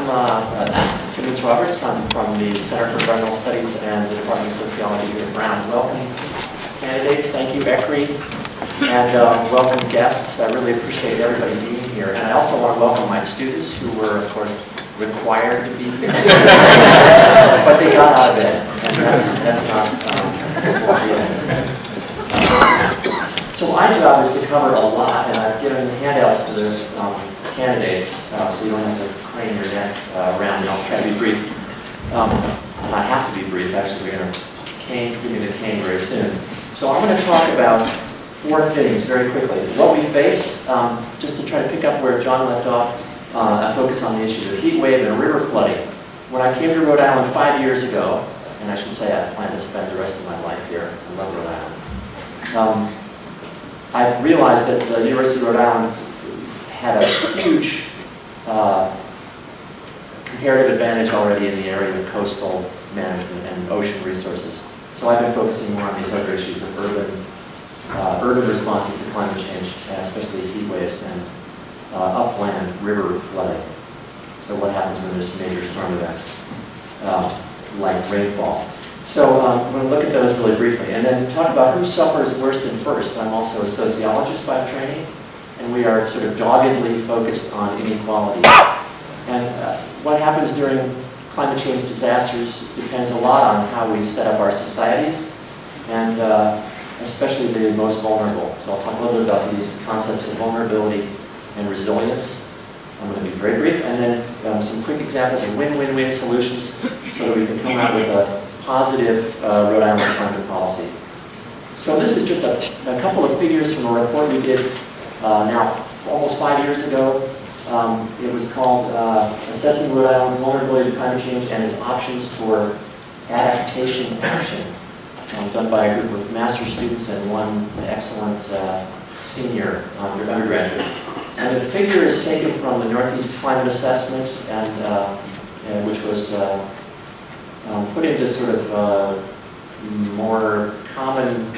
Timmons Roberts. I'm from the Center for Environmental Studies and the Department of Sociology here at Brown. Welcome, candidates. Thank you, ECRI. And welcome, guests. I really appreciate everybody being here. And I also want to welcome my students who were, of course, required to be here. But they got out of bed. And that's not small deal. So my job is to cover a lot, and I've given handouts to the candidates, so you don't have to crane your neck around, and I'll try to be brief. I have to be brief, actually. We're going to give me the cane very soon. So I'm going to talk about four things very quickly. What we face, just to try to pick up where John left off, I focus on the issues of heat wave and river flooding. When I came to Rhode Island 5 years ago, and I should say I plan to spend the rest of my life here, I love Rhode Island, I realized that the University of Rhode Island had a huge comparative advantage already in the area of coastal management and ocean resources. So I've been focusing more on these other issues of urban responses to climate change, especially heat waves and upland river flooding. So what happens when there's major storm events like rainfall. So I'm going to look at those really briefly and then talk about who suffers worst and first. I'm also a sociologist by training, and we are sort of doggedly focused on inequality. And what happens during climate change disasters depends a lot on how we set up our societies, and especially the most vulnerable. So I'll talk a little bit about these concepts of vulnerability and resilience. I'm going to be very brief, and then some quick examples of win-win-win solutions so that we can come out with a positive Rhode Island climate policy. So this is just a couple of figures from a report we did now almost 5 years ago. It was called Assessing Rhode Island's Vulnerability to Climate Change and Its Options for Adaptation Action, done by a group of master's students and one excellent senior undergraduate. And the figure is taken from the Northeast Climate Assessment, and which was put into sort of more common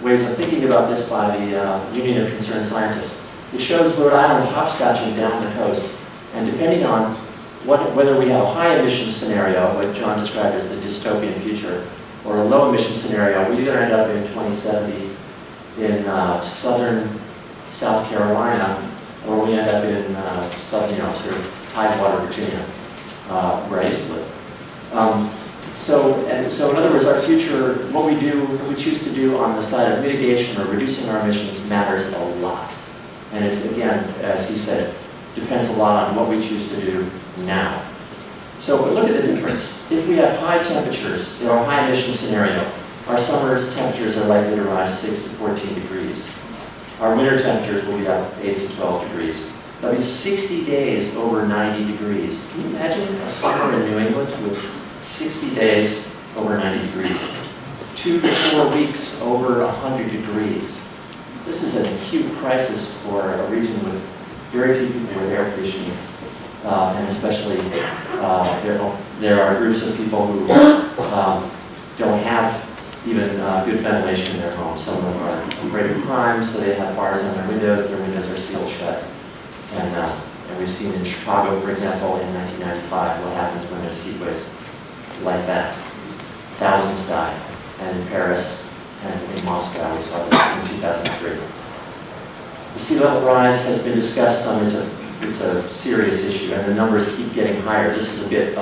ways of thinking about this by the Union of Concerned Scientists. It shows Rhode Island hopscotching down the coast, and depending on whether we have a high emission scenario, what John described as the dystopian future, or a low emission scenario, we either end up in 2070 in southern South Carolina, or we end up in southern, sort of Tidewater, Virginia, where I used to live. So in other words, our future, what we choose to do on the side of mitigation or reducing our emissions matters a lot. And it's, again, as he said, depends a lot on what we choose to do now. So look at the difference. If we have high temperatures in our high emission scenario, our summer's temperatures are likely to rise 6 to 14 degrees. Our winter temperatures will be up 8 to 12 degrees. That'll be 60 days over 90 degrees. Can you imagine a summer in New England with 60 days over 90 degrees? 2 to 4 weeks over 100 degrees. This is an acute crisis for a region with very few people with air conditioning, and especially there are groups of people who don't have even good ventilation in their homes. Some of them are afraid of crime, so they have bars on their windows are sealed shut. And we've seen in Chicago, for example, in 1995, what happens when there's heat waves like that. Thousands die. And in Paris and in Moscow, we saw this in 2003. The sea level rise has been discussed some. It's a serious issue, and the numbers keep getting higher. This is a bit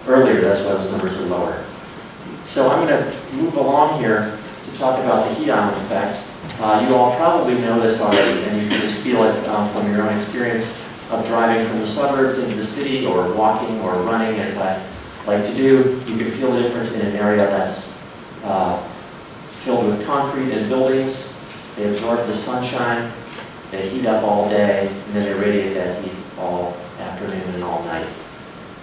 earlier, that's why those numbers are lower. So I'm going to move along here to talk about the heat island effect. You all probably know this already, and you can just feel it from your own experience of driving from the suburbs into the city, or walking or running, as I like to do. You can feel the difference in an area that's filled with concrete and buildings. They absorb the sunshine, they heat up all day, and then they radiate that heat all afternoon and all night.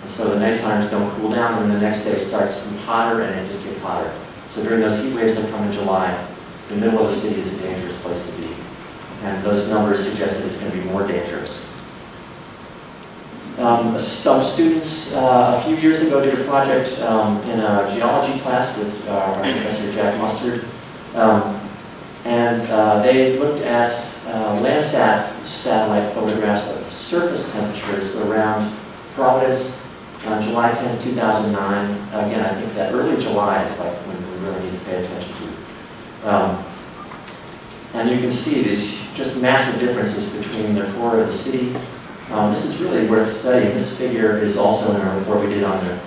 And so the night times don't cool down, and the next day starts hotter, and it just gets hotter. So during those heat waves that come in July, the middle of the city is a dangerous place to be. And those numbers suggest that it's going to be more dangerous. Some students a few years ago did a project in a geology class with our Professor Jack Mustard, and they looked at Landsat satellite photographs of surface temperatures around Providence On July 10th, 2009, again, I think that early July is like when we really need to pay attention to. And you can see these just massive differences between the core of the city. This is really worth studying. This figure is also in a report we did on the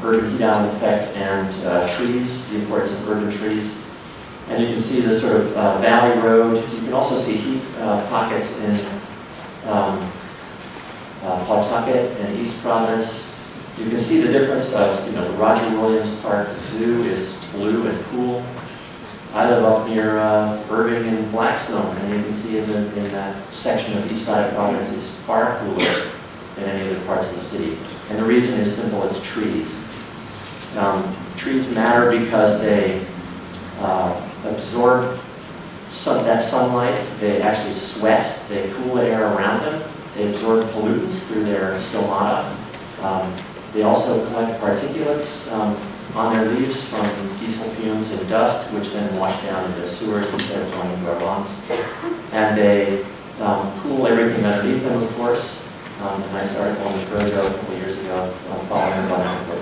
urban heat island effect and trees, the importance of urban trees. And you can see this sort of valley road. You can also see heat pockets in Pawtucket and East Providence. You can see the difference of, the Roger Williams Park Zoo is blue and cool. I live up near Irving and Blackstone, and you can see in that section of east side of Providence is far cooler than any other parts of the city. And the reason is simple, it's trees. Trees matter because they absorb that sunlight, they actually sweat, they cool the air around them, they absorb pollutants through their stomata. They also collect particulates on their leaves from diesel fumes and dust, which then wash down into sewers instead of going into our lungs. And they cool everything underneath them, of course. A nice article in the Projo a couple years ago following environmental.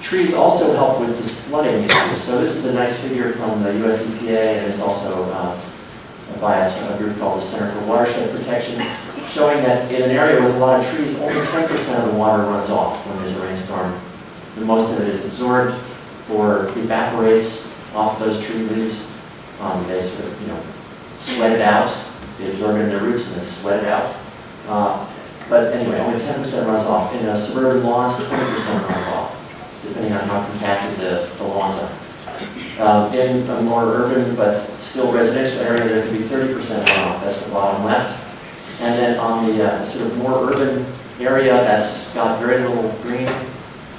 Trees also help with this flooding issue. So this is a nice figure from the US EPA, and it's also by a group called the Center for Watershed Protection, showing that in an area with a lot of trees, only 10% of the water runs off when there's a rainstorm. The most of it is absorbed or evaporates off those tree leaves. They sort of, sweat it out. They absorb it in their roots and then sweat it out. But anyway, only 10% runs off. In suburban lawns, 20% runs off, depending on how compacted the lawns are. In a more urban but still residential area, there can be 30% runoff. That's the bottom left. And then on the sort of more urban area that's got very little green,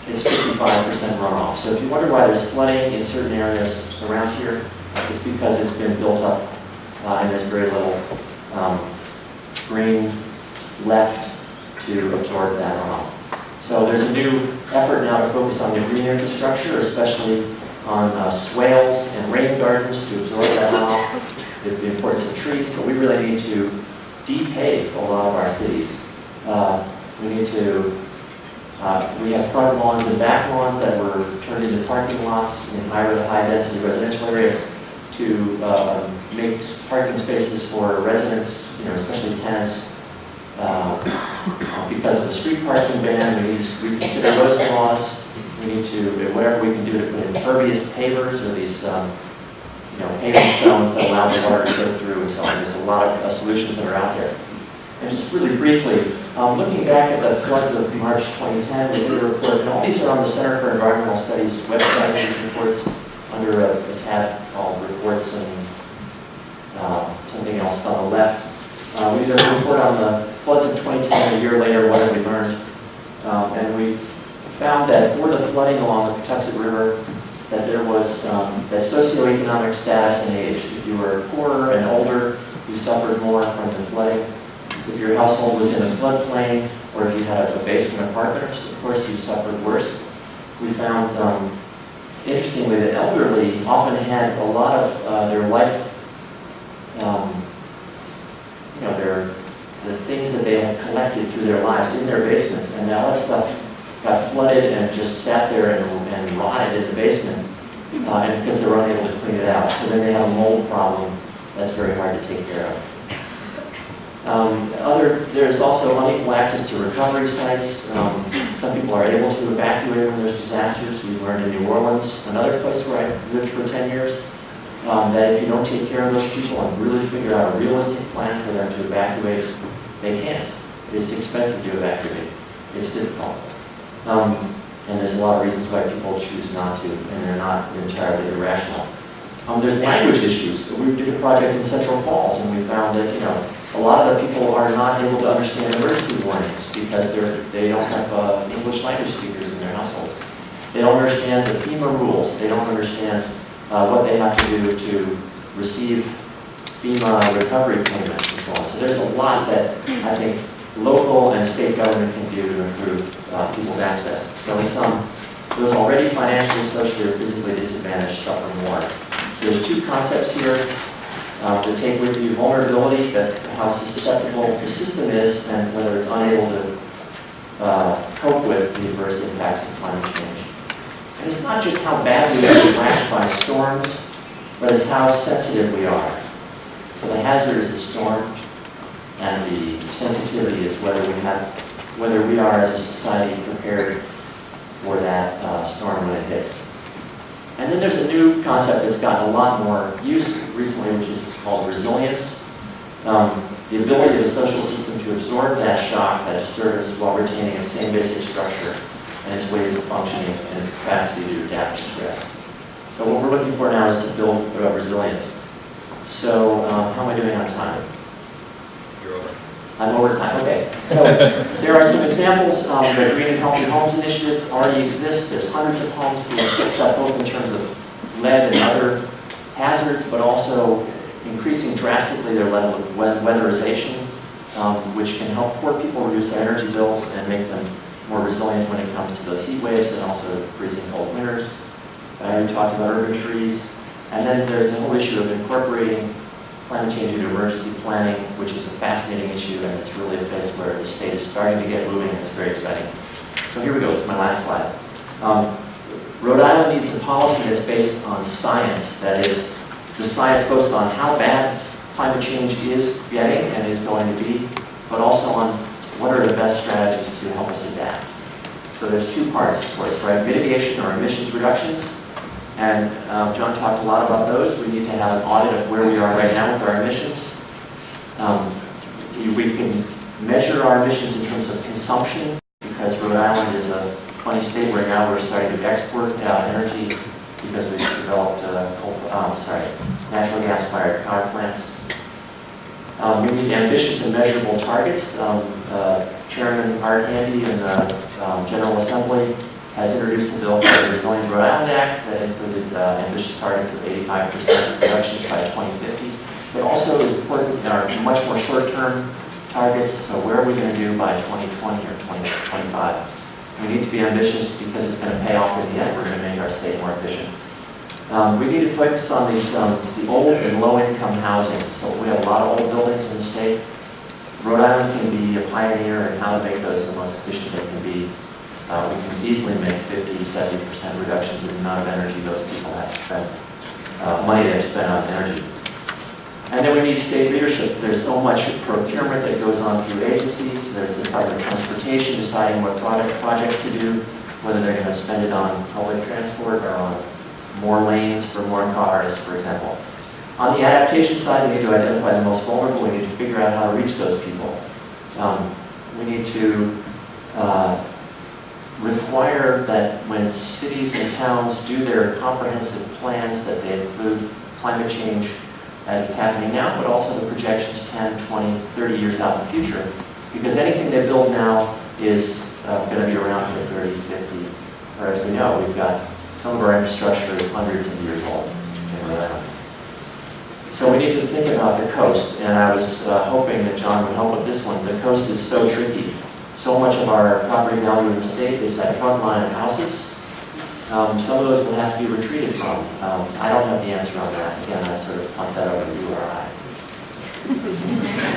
it's 55% runoff. So if you wonder why there's flooding in certain areas around here, it's because it's been built up and there's very little green left to absorb that runoff. So there's a new effort now to focus on the green infrastructure, especially on swales and rain gardens to absorb that runoff, the importance of trees, but we really need to de-pave a lot of our cities. We have front lawns and back lawns that were turned into parking lots in high-density residential areas to make parking spaces for residents, especially tenants. Because of the street parking ban, we need to reconsider those laws. We need to, whatever we can do to put impervious pavers or these, paving stones that allow the water to soak through and so on. There's a lot of solutions that are out there. And just really briefly, looking back at the floods of March 2010, we did a report, and all these are on the Center for Environmental Studies website, these reports under a tab called Reports and something else on the left. We did a report on the floods of 2010, a year later, what have we learned? And we found that for the flooding along the Patuxent River, that there was the socioeconomic status and age. If you were poorer and older, you suffered more from the flooding. If your household was in a floodplain, or if you had a basement apartment, of course, you suffered worse. We found, interestingly, that elderly often had a lot of their life, the things that they had collected through their lives in their basements, and all that stuff got flooded and just sat there and rotted in the basement, and because they were unable to clean it out. So then they have a mold problem that's very hard to take care of. There's also unequal access to recovery sites. Some people are able to evacuate when there's disasters. We've learned in New Orleans, another place where I lived for 10 years, that if you don't take care of those people and really figure out a realistic plan for them to evacuate, they can't. It's expensive to evacuate. It's difficult. And there's a lot of reasons why people choose not to, and they're not entirely irrational. There's language issues. We did a project in Central Falls, and we found that, a lot of the people are not able to understand emergency warnings because they don't have English language speakers in their households. They don't understand the FEMA rules. They don't understand what they have to do to receive FEMA recovery payments and so on. So there's a lot that I think local and state government can do to improve people's access. So those already financially, socially, or physically disadvantaged suffer more. So there's two concepts here to take with you: vulnerability, that's how susceptible the system is, and whether it's unable to cope with the adverse impacts of climate change. And it's not just how badly we are whacked by storms, but it's how sensitive we are. So the hazard is the storm, and the sensitivity is whether we are as a society prepared for that storm when it hits. And then there's a new concept that's gotten a lot more use recently, which is called resilience. The ability of a social system to absorb that shock, that disturbance, while retaining its same basic structure and its ways of functioning and its capacity to adapt to stress. So what we're looking for now is to build resilience. So how am I doing on time? You're over. I'm over time, okay. So there are some examples. The Green and Healthy Homes Initiative already exists. There's hundreds of homes being fixed up both in terms of lead and other hazards, but also increasing drastically their level of weatherization, which can help poor people reduce their energy bills and make them more resilient when it comes to those heat waves and also freezing cold winters. I already talked about urban trees. And then there's the whole issue of incorporating climate change into emergency planning, which is a fascinating issue, and it's really a place where the state is starting to get moving, and it's very exciting. So here we go, it's my last slide. Rhode Island needs a policy that's based on science, that is, the science both on how bad climate change is getting and is going to be, but also on what are the best strategies to help us adapt. So there's two parts, of course, right? Mitigation or emissions reductions. And John talked a lot about those. We need to have an audit of where we are right now with our emissions. We can measure our emissions in terms of consumption, because Rhode Island is a funny state where now we're starting to export energy because we've developed natural gas-fired power plants. We need ambitious and measurable targets. Chairman Art Handy in the General Assembly has introduced a bill called the Resilient Rhode Island Act that included ambitious targets of 85% reductions by 2050. But also is important in our much more short-term targets. So where are we going to do by 2020 or 2025? We need to be ambitious because it's going to pay off in the end. We're going to make our state more efficient. We need to focus on these, the old and low-income housing. So we have a lot of old buildings in the state. Rhode Island can be a pioneer in how to make those the most efficient they can be. We can easily make 50–70% reductions in the amount of energy those people have to spend, money they have to spend on energy. And then we need state leadership. There's so much procurement that goes on through agencies. There's the Department of Transportation deciding what projects to do, whether they're going to spend it on public transport or on more lanes for more cars, for example. On the adaptation side, we need to identify the most vulnerable. We need to figure out how to reach those people. We need to require that when cities and towns do their comprehensive plans that they include climate change as it's happening now, but also the projections 10, 20, 30 years out in the future. Because anything they build now is going to be around for 30, 50, or as we know, we've got some of our infrastructure is hundreds of years old in Rhode Island. So we need to think about the coast, and I was hoping that John would help with this one. The coast is so tricky. So much of our property value in the state is that front line of houses. Some of those will have to be retreated from. I don't have the answer on that. Again, I sort of punt that over to you or I.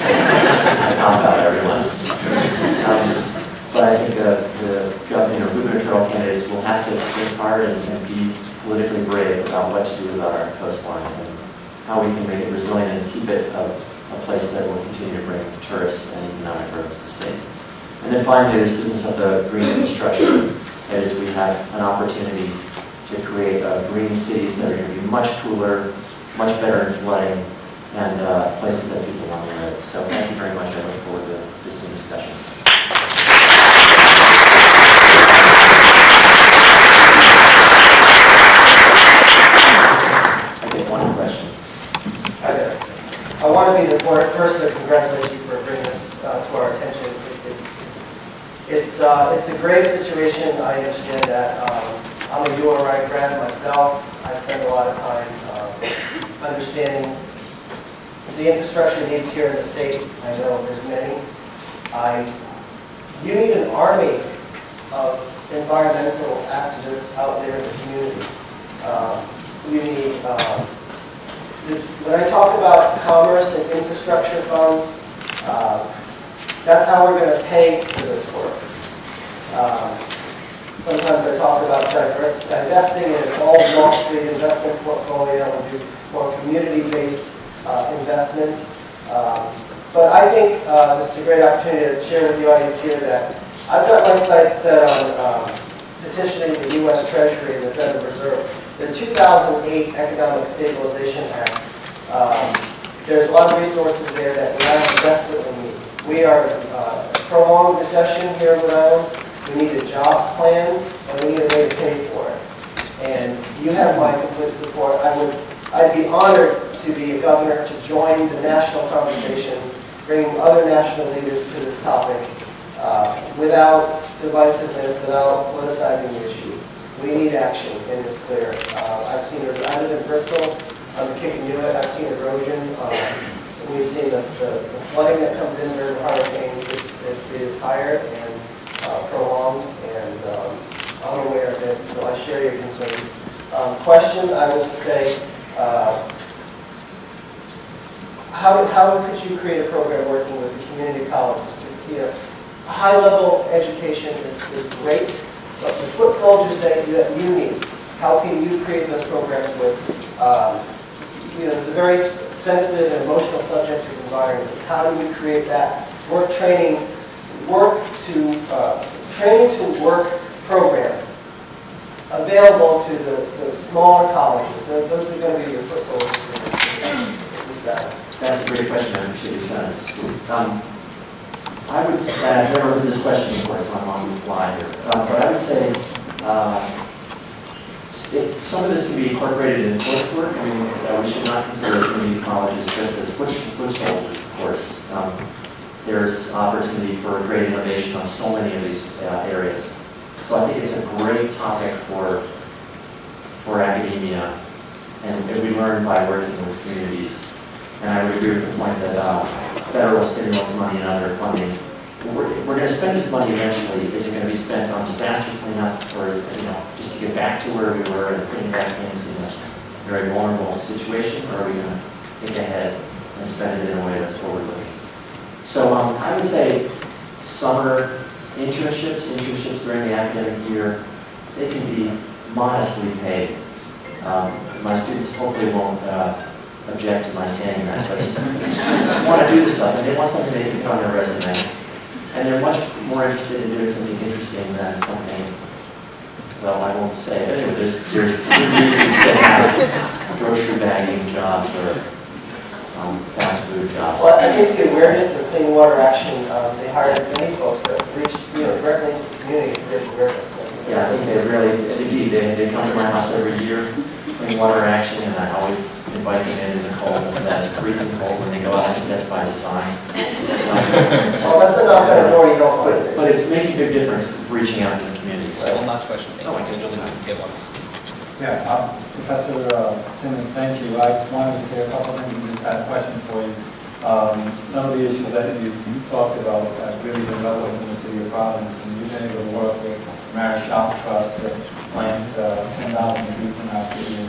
I found out everyone. But I think the governor or gubernatorial candidates will have to think hard and be politically brave about what to do about our coastline and how we can make it resilient and keep it a place that will continue to bring tourists and economic growth to the state. And then finally, this business of the green infrastructure. That is, we have an opportunity to create green cities that are going to be much cooler, much better in flooding, and places that people want to live. So thank you very much. I look forward to this discussion. Okay, one question. Hi there. I want to be the first to congratulate you for bringing this to our attention. It's a grave situation. I understand that. I'm a URI grad myself. I spend a lot of time understanding the infrastructure needs here in the state. I know there's many. You need an army of environmental activists out there in the community. You need, when I talk about commerce and infrastructure funds, that's how we're going to pay for this work. Sometimes I talk about divesting in an all Wall Street investment portfolio and do more community-based investment. But I think this is a great opportunity to share with the audience here that I've got my sights set on petitioning the U.S. Treasury and the Federal Reserve. The 2008 Economic Stabilization Act, there's a lot of resources there that Rhode Island desperately needs. We are in a prolonged recession here in Rhode Island. We need a jobs plan, and we need a way to pay for it. And you have my complete support. I'd be honored to be a governor to join the national conversation, bringing other national leaders to this topic without divisiveness, without politicizing the issue. We need action, and it's clear. I've seen it. I live in Bristol. I'm the Kick-and-Do-It. I've seen erosion. We've seen the flooding that comes in during hurricanes. It is higher and prolonged, and I'm aware of it, so I share your concerns. Question, I would just say, how could you create a program working with the community colleges to, high-level education is great, but the foot soldiers that you need, how can you create those programs with, it's a very sensitive and emotional subject of environment. How do we create that training to work program available to the smaller colleges? Those are going to be your foot soldiers in this battle. That's a great question. I appreciate your time. I would say, I've never heard this question before, so I'm on the fly here. But I would say, if some of this can be incorporated in coursework, we should not consider community colleges just as foot soldiers, of course. There's opportunity for great innovation on so many of these areas. So I think it's a great topic for academia, and we learn by working with communities. And I would agree with the point that federal stimulus money and other funding, we're going to spend this money eventually. Is it going to be spent on disaster cleanup, or just to get back to where we were and putting back things in a very vulnerable situation, or are we going to think ahead and spend it in a way that's forward-looking? So I would say summer internships during the academic year, they can be modestly paid. My students hopefully won't object to my saying that, but students want to do this stuff, and they want something they can put on their resume. And they're much more interested in doing something interesting than something, well, I won't say. But anyway, there's good reasons to have grocery bagging jobs or fast food jobs. Well, I think the awareness of Clean Water Action, they hired many folks that reached directly into the community to raise awareness. Yeah, I think they really, indeed, they come to my house every year, Clean Water Action, and I always invite them in the cold. That's freezing cold when they go out. I think that's by design. Well, that's a knock on a door you don't quit. But it makes a big difference reaching out to the community. So one last question. Thank you. Julie, get one. Yeah, Professor Timmons, thank you. I wanted to say a couple of things and just had a question for you. Some of the issues that you've talked about have really been relevant in the city of Providence, and you've been able to work with Marriage Shop Trust to plant 10,000 trees in our city.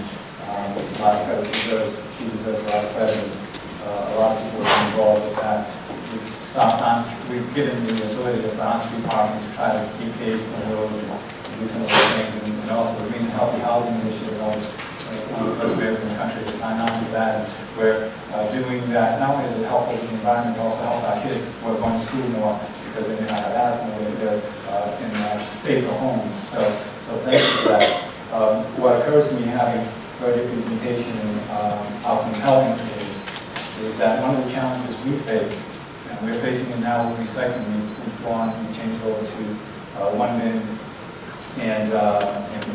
A lot of credit deserves, she deserves a lot of credit. A lot of people have been involved with that. We've given the ability to the on-street parking to try to keep cages on the roads and do some of those things, and also the Green and Healthy Housing Initiative. I was one of the first mayors in the country to sign on to that, and we're doing that not only is it helpful to the environment, it also helps our kids who are going to school more because they may not have asthma, they're in safer homes. So thank you for that. What occurs to me having heard your presentation and how compelling it is that one of the challenges we face, and we're facing it now with recycling, we changed over to 1 bin, and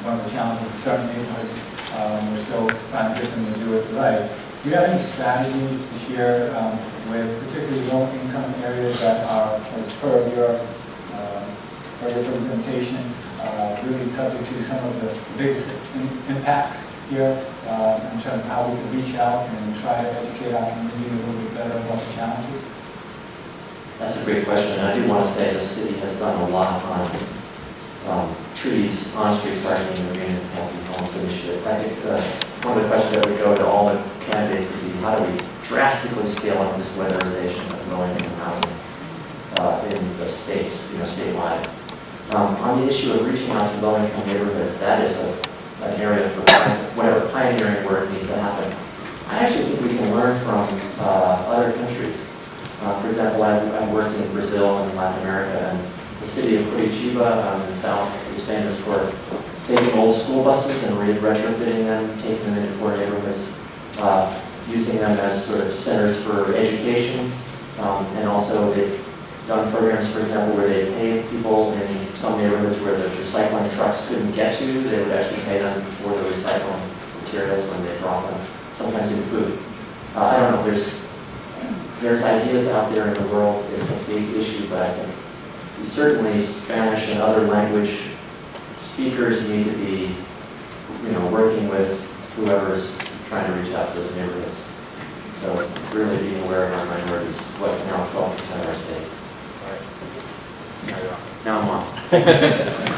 one of the challenges in certain neighborhoods, we're still trying to get them to do it right. Do you have any strategies to share with particularly low-income areas that are, as per your presentation, really subject to some of the biggest impacts here in terms of how we can reach out and try to educate our community a little bit better about the challenges? That's a great question, and I do want to say the city has done a lot on trees, on-street parking, and the Green and Healthy Homes Initiative. I think one of the questions that would go to all the candidates would be, how do we drastically scale up this weatherization of low-income housing in the state, statewide? On on the issue of reaching out to low-income neighborhoods, that is an area for whatever pioneering work needs to happen. I actually think we can learn from other countries. For example, I've worked in Brazil and Latin America, and the city of Curitiba in the south is famous for taking old school buses and retrofitting them, taking them into poor neighborhoods, using them as sort of centers for education, and also they've done programs, for example, where they pay people in some neighborhoods where the recycling trucks couldn't get to. They would actually pay them for the recycling materials when they drop them, sometimes in food. I don't know, there's ideas out there in the world. It's a big issue, but I think certainly Spanish and other language speakers need to be, working with whoever's trying to reach out to those neighborhoods. So really being aware of our minorities, what now 12% of our state. Now you're on. Now I'm off.